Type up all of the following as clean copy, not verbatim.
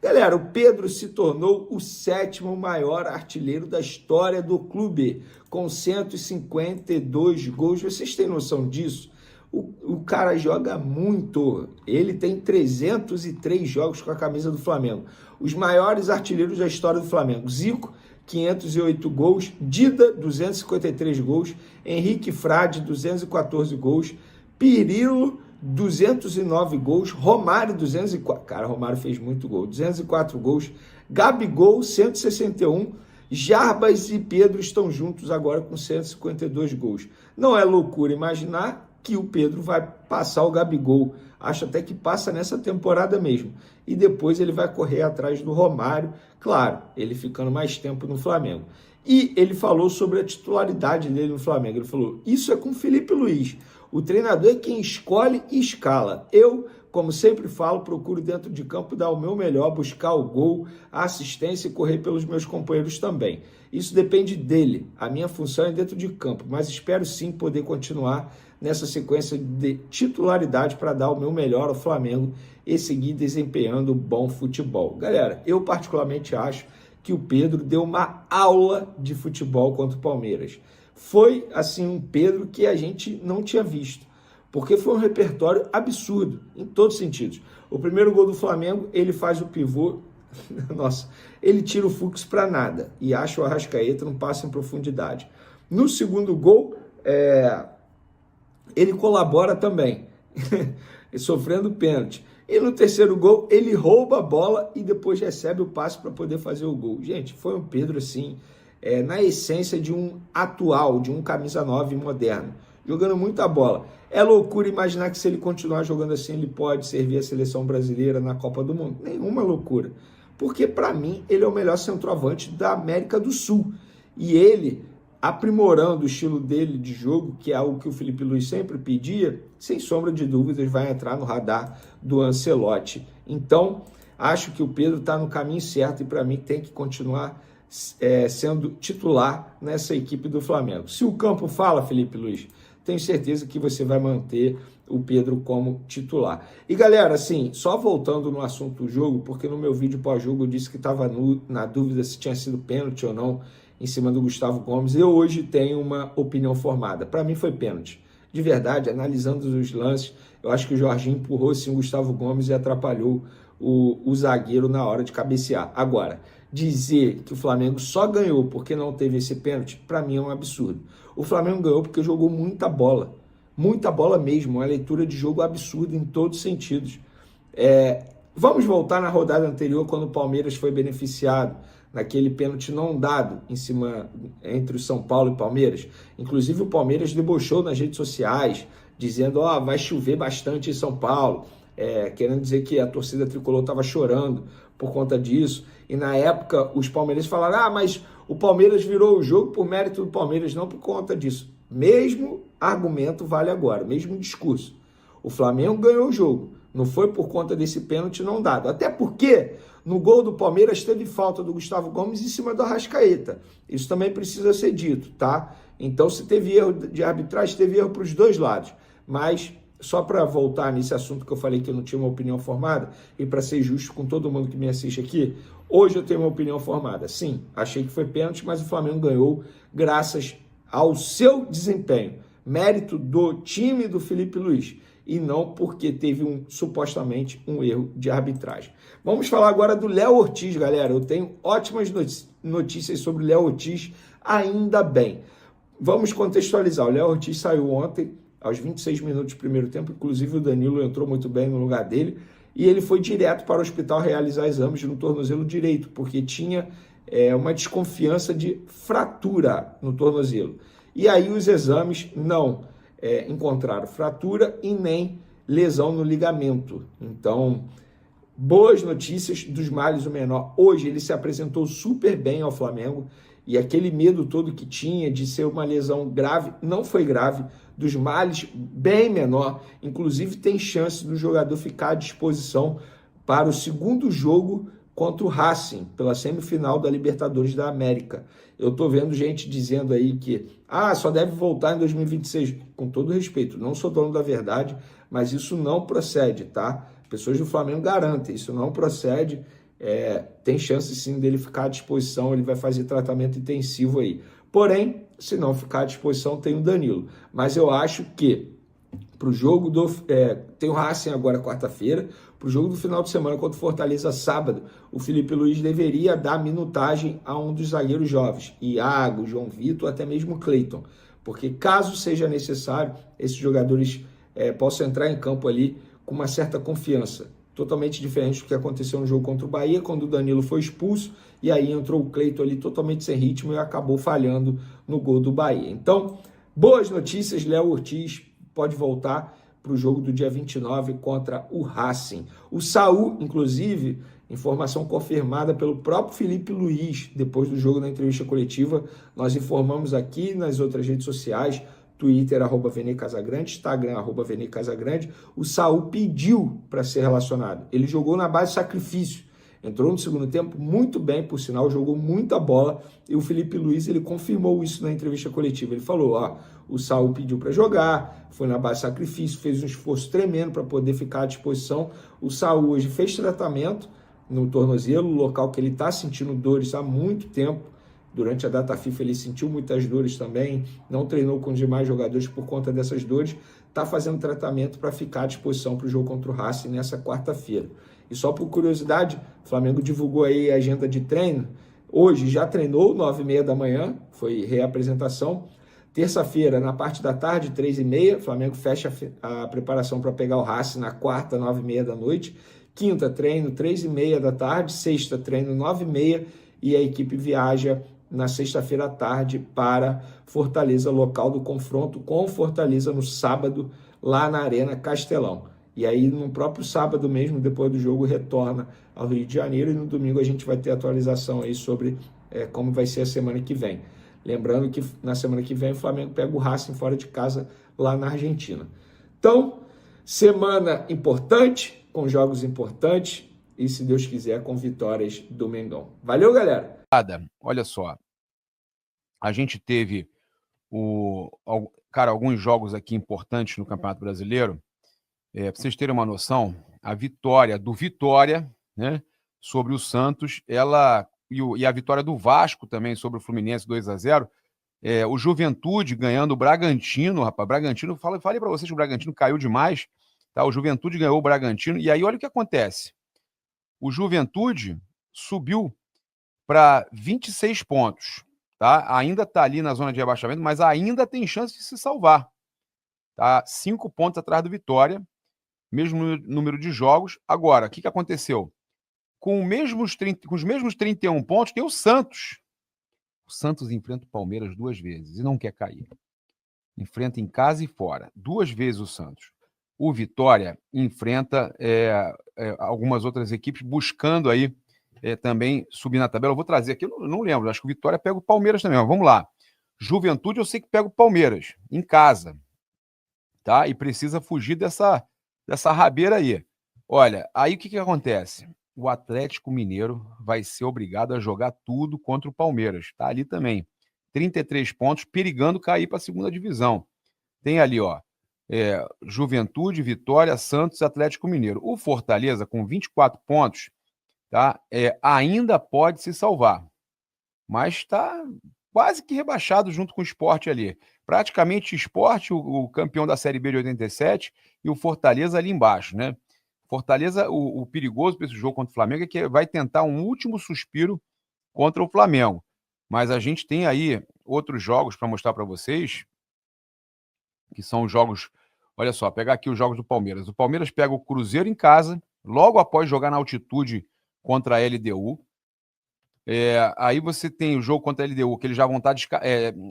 Galera, o Pedro se tornou o 7º maior artilheiro da história do clube, com 152 gols. Vocês têm noção disso? O cara joga muito. Ele tem 303 jogos com a camisa do Flamengo. Os maiores artilheiros da história do Flamengo: Zico, 508 gols, Dida, 253 gols, Henrique Frade, 214 gols, Pirilo, 209 gols, Romário, 204, cara, Romário fez muito gol, 204 gols, Gabigol, 161, Jarbas e Pedro estão juntos agora com 152 gols. Não é loucura imaginar que o Pedro vai passar o Gabigol, acho até que passa nessa temporada mesmo, e depois ele vai correr atrás do Romário, claro, ele ficando mais tempo no Flamengo. E ele falou sobre a titularidade dele no Flamengo, ele falou, isso é com o Felipe Luiz, o treinador é quem escolhe e escala. Eu, como sempre falo, procuro dentro de campo dar o meu melhor, buscar o gol, a assistência e correr pelos meus companheiros também. Isso depende dele. A minha função é dentro de campo, mas espero sim poder continuar nessa sequência de titularidade para dar o meu melhor ao Flamengo e seguir desempenhando bom futebol. Galera, eu particularmente acho que o Pedro deu uma aula de futebol contra o Palmeiras. Foi, assim, um Pedro que a gente não tinha visto, porque foi um repertório absurdo, em todos os sentidos. O primeiro gol do Flamengo, ele faz o pivô, nossa, ele tira o Fux para nada, e acha o Arrascaeta não passa em profundidade. No segundo gol, ele colabora também, sofrendo pênalti. E no terceiro gol, ele rouba a bola e depois recebe o passe para poder fazer o gol. Gente, foi um Pedro, assim, na essência de um atual, de um camisa 9 moderno, jogando muita bola. É loucura imaginar que se ele continuar jogando assim, ele pode servir a seleção brasileira na Copa do Mundo. Nenhuma loucura. Porque, para mim, ele é o melhor centroavante da América do Sul. E ele, aprimorando o estilo dele de jogo, que é algo que o Felipe Luiz sempre pedia, sem sombra de dúvidas, vai entrar no radar do Ancelotti. Então, acho que o Pedro está no caminho certo e, para mim, tem que continuar sendo titular nessa equipe do Flamengo. Se o campo fala, Felipe Luiz, tenho certeza que você vai manter o Pedro como titular. E galera, assim, só voltando no assunto do jogo, porque no meu vídeo pós-jogo eu disse que estava na dúvida se tinha sido pênalti ou não em cima do Gustavo Gomes. Eu hoje tenho uma opinião formada. Para mim foi pênalti. De verdade, analisando os lances, eu acho que o Jorginho empurrou sim o Gustavo Gomes e atrapalhou o zagueiro na hora de cabecear. Agora, dizer que o Flamengo só ganhou porque não teve esse pênalti, para mim é um absurdo. O Flamengo ganhou porque jogou muita bola mesmo, uma leitura de jogo absurda em todos os sentidos. Vamos voltar na rodada anterior, quando o Palmeiras foi beneficiado, naquele pênalti não dado em cima entre o São Paulo e o Palmeiras. Inclusive o Palmeiras debochou nas redes sociais, dizendo, vai chover bastante em São Paulo, querendo dizer que a torcida tricolor estava chorando por conta disso. E na época os palmeirenses falaram, mas o Palmeiras virou o jogo por mérito do Palmeiras, não por conta disso. Mesmo argumento vale agora, mesmo discurso. O Flamengo ganhou o jogo, não foi por conta desse pênalti não dado. Até porque no gol do Palmeiras teve falta do Gustavo Gomes em cima do Arrascaeta. Isso também precisa ser dito, tá? Então, se teve erro de arbitragem, teve erro para os dois lados. Mas, só para voltar nesse assunto que eu falei que eu não tinha uma opinião formada, e para ser justo com todo mundo que me assiste aqui, hoje eu tenho uma opinião formada. Sim, achei que foi pênalti, mas o Flamengo ganhou graças ao seu desempenho. Mérito do time do Felipe Luiz. E não porque teve supostamente um erro de arbitragem. Vamos falar agora do Léo Ortiz, galera. Eu tenho ótimas notícias sobre o Léo Ortiz, ainda bem. Vamos contextualizar. O Léo Ortiz saiu ontem, aos 26 minutos do primeiro tempo, inclusive o Danilo entrou muito bem no lugar dele, e ele foi direto para o hospital realizar exames no tornozelo direito, porque tinha uma desconfiança de fratura no tornozelo. E aí os exames não encontraram fratura e nem lesão no ligamento. Então, boas notícias dos males o menor. Hoje ele se apresentou super bem ao Flamengo e aquele medo todo que tinha de ser uma lesão grave, não foi grave, dos males bem menor. Inclusive tem chance do jogador ficar à disposição para o segundo jogo contra o Racing, pela semifinal da Libertadores da América. Eu tô vendo gente dizendo aí que só deve voltar em 2026. Com todo respeito, não sou dono da verdade, mas isso não procede, tá? Pessoas do Flamengo garantem, isso não procede. tem chance sim dele ficar à disposição, ele vai fazer tratamento intensivo aí. Porém, se não ficar à disposição, tem o Danilo. Mas eu acho que para o jogo tem o Racing agora quarta-feira, para o jogo do final de semana contra o Fortaleza sábado, o Felipe Luiz deveria dar minutagem a um dos zagueiros jovens, Iago, João Vitor, até mesmo Cleiton, porque caso seja necessário, esses jogadores possam entrar em campo ali com uma certa confiança, totalmente diferente do que aconteceu no jogo contra o Bahia, quando o Danilo foi expulso, e aí entrou o Cleiton ali totalmente sem ritmo e acabou falhando no gol do Bahia. Então, boas notícias, Léo Ortiz pode voltar para o jogo do dia 29 contra o Racing. O Saul, inclusive, informação confirmada pelo próprio Felipe Luiz, depois do jogo na entrevista coletiva, nós informamos aqui nas outras redes sociais, Twitter, @VeneCasagrande, Instagram, @VeneCasagrande, o Saul pediu para ser relacionado. Ele jogou na base de sacrifício. Entrou no segundo tempo muito bem, por sinal, jogou muita bola, e o Felipe Luiz ele confirmou isso na entrevista coletiva. Ele falou, o Saul pediu para jogar, foi na base de sacrifício, fez um esforço tremendo para poder ficar à disposição. O Saul hoje fez tratamento no tornozelo, local que ele está sentindo dores há muito tempo. Durante a data FIFA ele sentiu muitas dores também, não treinou com os demais jogadores por conta dessas dores, está fazendo tratamento para ficar à disposição para o jogo contra o Racing nessa quarta-feira. E só por curiosidade, o Flamengo divulgou aí a agenda de treino. Hoje já treinou, 9h30 da manhã, foi reapresentação. Terça-feira, na parte da tarde, 3h30, o Flamengo fecha a preparação para pegar o Racing na quarta, 9h30 da noite. Quinta, treino, 3h30 da tarde. Sexta, treino, 9h30. E a equipe viaja na sexta-feira à tarde para Fortaleza, local do confronto com Fortaleza no sábado, lá na Arena Castelão. E aí, no próprio sábado mesmo, depois do jogo, retorna ao Rio de Janeiro. E no domingo a gente vai ter atualização aí sobre como vai ser a semana que vem. Lembrando que na semana que vem o Flamengo pega o Racing fora de casa lá na Argentina. Então, semana importante, com jogos importantes e, se Deus quiser, com vitórias do Mengão. Valeu, galera! Olha só, a gente teve alguns jogos aqui importantes no Campeonato Brasileiro. Para vocês terem uma noção, a vitória do Vitória, né, sobre o Santos, e a vitória do Vasco também sobre o Fluminense 2-0, o Juventude ganhando o Bragantino, rapaz. Bragantino, falei para vocês que o Bragantino caiu demais, tá? O Juventude ganhou o Bragantino, e aí olha o que acontece. O Juventude subiu para 26 pontos, tá? Ainda está ali na zona de rebaixamento, mas ainda tem chance de se salvar, tá? 5 pontos atrás do Vitória, mesmo número de jogos. Agora, o que aconteceu? Com os mesmos 31 pontos, tem o Santos. O Santos enfrenta o Palmeiras 2 vezes e não quer cair. Enfrenta em casa e fora. 2 vezes o Santos. O Vitória enfrenta algumas outras equipes buscando aí também subir na tabela. Eu vou trazer aqui, eu não lembro, acho que o Vitória pega o Palmeiras também. Mas vamos lá. Juventude eu sei que pega o Palmeiras em casa, tá? E precisa fugir dessa rabeira aí. Olha, aí o que acontece? O Atlético Mineiro vai ser obrigado a jogar tudo contra o Palmeiras. Tá ali também. 33 pontos, perigando cair para a segunda divisão. Tem ali, Juventude, Vitória, Santos, Atlético Mineiro. O Fortaleza, com 24 pontos, tá? Ainda pode se salvar. Mas está quase que rebaixado junto com o Sport ali. Praticamente o Sport, o campeão da Série B de 87, e o Fortaleza ali embaixo, né? Fortaleza, o perigoso para esse jogo contra o Flamengo é que vai tentar um último suspiro contra o Flamengo. Mas a gente tem aí outros jogos para mostrar para vocês, que são os jogos... Olha só, pegar aqui os jogos do Palmeiras. O Palmeiras pega o Cruzeiro em casa, logo após jogar na altitude contra a LDU. Aí você tem o jogo contra a LDU, que eles já vão estar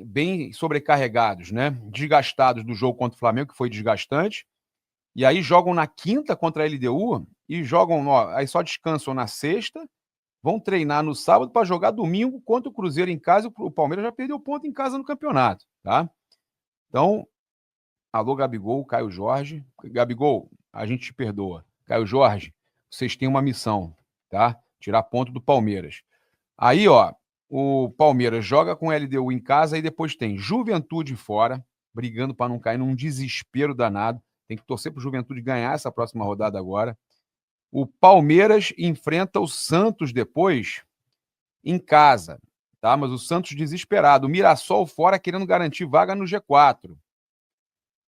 bem sobrecarregados, né? Desgastados do jogo contra o Flamengo, que foi desgastante. E aí jogam na quinta contra a LDU e jogam, aí só descansam na sexta, vão treinar no sábado para jogar domingo contra o Cruzeiro em casa. O Palmeiras já perdeu ponto em casa no campeonato, tá? Então, alô, Gabigol, Caio Jorge. Gabigol, a gente te perdoa. Caio Jorge, vocês têm uma missão, tá? Tirar ponto do Palmeiras. Aí, o Palmeiras joga com o LDU em casa e depois tem Juventude fora, brigando para não cair num desespero danado. Tem que torcer para o Juventude ganhar essa próxima rodada agora. O Palmeiras enfrenta o Santos depois em casa, tá? Mas o Santos desesperado. O Mirassol fora querendo garantir vaga no G4.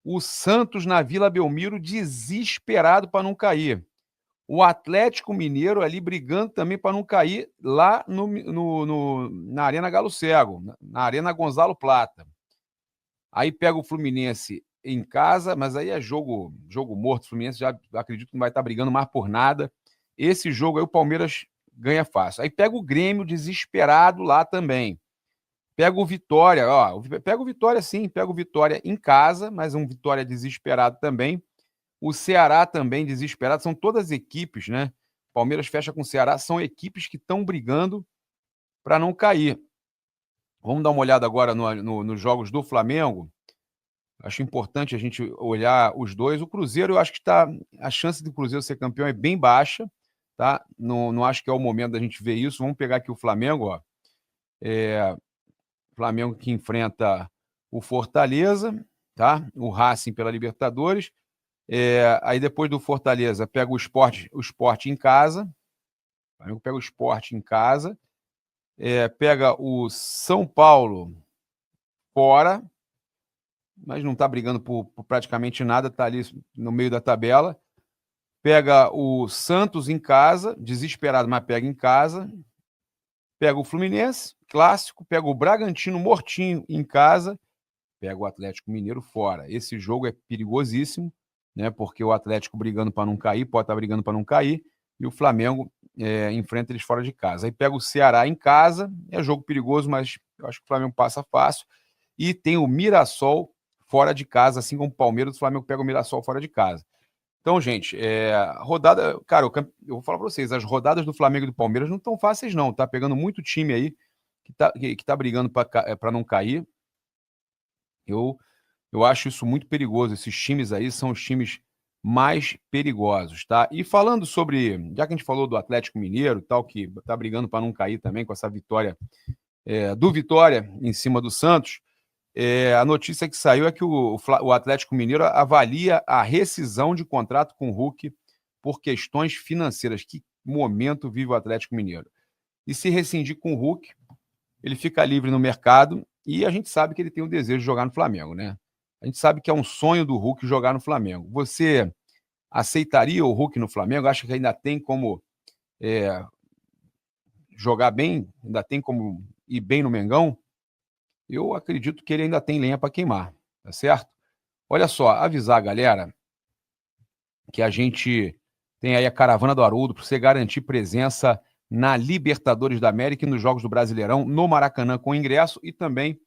O Santos na Vila Belmiro desesperado para não cair. O Atlético Mineiro ali brigando também para não cair lá na Arena Galo Cego, na Arena Gonzalo Plata. Aí pega o Fluminense em casa, mas aí é jogo morto. O Fluminense já acredito que não vai estar brigando mais por nada. Esse jogo aí o Palmeiras ganha fácil. Aí pega o Grêmio desesperado lá também. Pega o Vitória, pega o Vitória sim, pega o Vitória em casa, mas um Vitória desesperado também. O Ceará também desesperado, são todas equipes, né? Palmeiras fecha com o Ceará, são equipes que estão brigando para não cair. Vamos dar uma olhada agora nos jogos do Flamengo. Acho importante a gente olhar os dois. O Cruzeiro, eu acho que a chance do Cruzeiro ser campeão é bem baixa, tá? Não acho que é o momento da gente ver isso. Vamos pegar aqui o Flamengo, ó. Flamengo que enfrenta o Fortaleza, tá? O Racing pela Libertadores. Aí depois do Fortaleza pega o Sport em casa. O Flamengo pega o Sport em casa. Pega o São Paulo fora, mas não está brigando por praticamente nada, está ali no meio da tabela. Pega o Santos em casa, desesperado, mas pega em casa. Pega o Fluminense, clássico. Pega o Bragantino mortinho em casa. Pega o Atlético Mineiro fora. Esse jogo é perigosíssimo, né? Porque o Atlético brigando para não cair, pode estar brigando para não cair, e o Flamengo enfrenta eles fora de casa. Aí pega o Ceará em casa, é jogo perigoso, mas eu acho que o Flamengo passa fácil. E tem o Mirassol fora de casa, assim como o Palmeiras, o Flamengo pega o Mirassol fora de casa. Então, gente, rodada... Cara, eu vou falar para vocês, as rodadas do Flamengo e do Palmeiras não estão fáceis, não. Tá pegando muito time aí que tá brigando para não cair. Eu acho isso muito perigoso. Esses times aí são os times mais perigosos, tá? E falando sobre... Já que a gente falou do Atlético Mineiro, tal, que tá brigando para não cair também com essa vitória do Vitória em cima do Santos, a notícia que saiu é que o Atlético Mineiro avalia a rescisão de contrato com o Hulk por questões financeiras. Que momento vive o Atlético Mineiro? E se rescindir com o Hulk, ele fica livre no mercado e a gente sabe que ele tem o desejo de jogar no Flamengo, né? A gente sabe que é um sonho do Hulk jogar no Flamengo. Você aceitaria o Hulk no Flamengo? Acha que ainda tem como jogar bem? Ainda tem como ir bem no Mengão? Eu acredito que ele ainda tem lenha para queimar, tá certo? Olha só, avisar a galera que a gente tem aí a Caravana do Haroldo para você garantir presença na Libertadores da América e nos Jogos do Brasileirão, no Maracanã com ingresso e também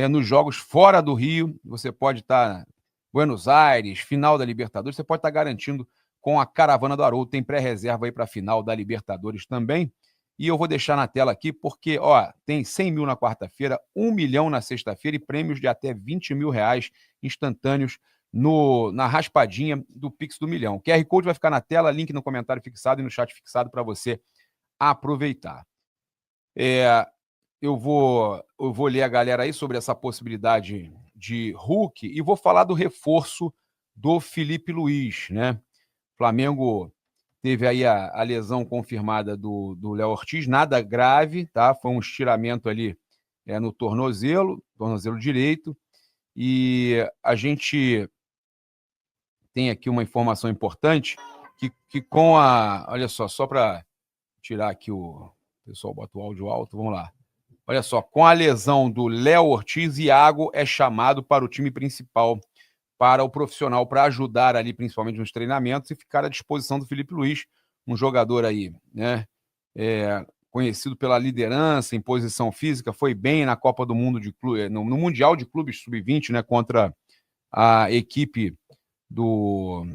nos jogos fora do Rio. Você pode estar Buenos Aires, final da Libertadores, você pode estar garantindo com a Caravana do Haroldo. Tem pré-reserva aí para a final da Libertadores também. E eu vou deixar na tela aqui porque, tem 100 mil na quarta-feira, 1 milhão na sexta-feira e prêmios de até 20 mil reais instantâneos na raspadinha do Pix do Milhão. O QR Code vai ficar na tela, link no comentário fixado e no chat fixado para você aproveitar. Eu vou ler a galera aí sobre essa possibilidade de Hulk e vou falar do reforço do Felipe Luiz, né? Flamengo teve aí a lesão confirmada do Léo Ortiz, nada grave, tá? Foi um estiramento ali no tornozelo direito, e a gente tem aqui uma informação importante que com olha só para tirar aqui o pessoal bota o áudio alto, vamos lá. Olha só, com a lesão do Léo Ortiz, Iago é chamado para o time principal, para o profissional, para ajudar ali, principalmente nos treinamentos, e ficar à disposição do Felipe Luiz, um jogador aí, né, conhecido pela liderança em posição física, foi bem na Copa do Mundo no Mundial de Clubes Sub-20, né, contra a equipe do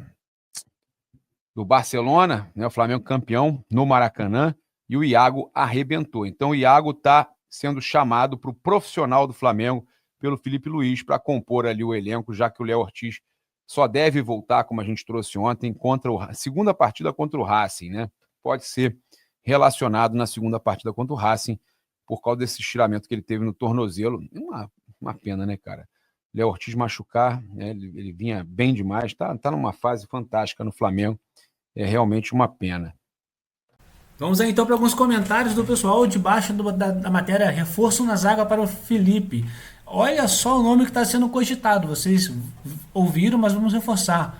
Barcelona, né, o Flamengo campeão no Maracanã, e o Iago arrebentou. Então o Iago está sendo chamado para o profissional do Flamengo pelo Felipe Luiz para compor ali o elenco, já que o Léo Ortiz só deve voltar, como a gente trouxe ontem, contra a segunda partida contra o Racing, né? Pode ser relacionado na segunda partida contra o Racing por causa desse estiramento que ele teve no tornozelo. Uma pena, né, cara? Léo Ortiz machucar, né? Ele vinha bem demais, tá numa fase fantástica no Flamengo é realmente uma pena. Vamos aí então para alguns comentários do pessoal debaixo da matéria reforço na zaga para o Felipe. Olha só o nome que está sendo cogitado, vocês ouviram, mas vamos reforçar.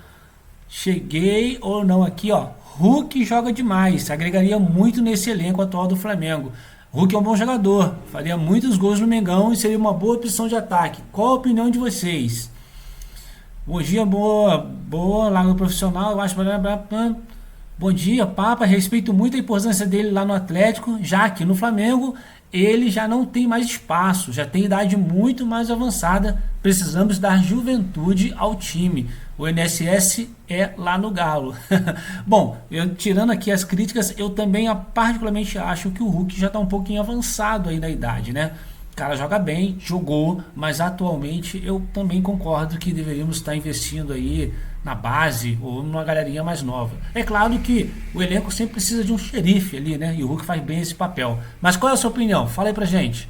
Cheguei ou não aqui, ó. Hulk joga demais, agregaria muito nesse elenco atual do Flamengo. Hulk é um bom jogador, faria muitos gols no Mengão e seria uma boa opção de ataque. Qual a opinião de vocês? Bom dia, boa, lá no profissional, eu acho. Bom dia, Papa. Respeito muito a importância dele lá no Atlético, já que no Flamengo ele já não tem mais espaço, já tem idade muito mais avançada. Precisamos dar juventude ao time. O INSS é lá no Galo. Bom, tirando aqui as críticas, eu também particularmente acho que o Hulk já está um pouquinho avançado aí na idade, né? O cara joga bem, jogou, mas atualmente eu também concordo que deveríamos estar investindo aí na base ou numa galerinha mais nova. É claro que o elenco sempre precisa de um xerife ali, né? E o Hulk faz bem esse papel. Mas qual é a sua opinião? Fala aí pra gente.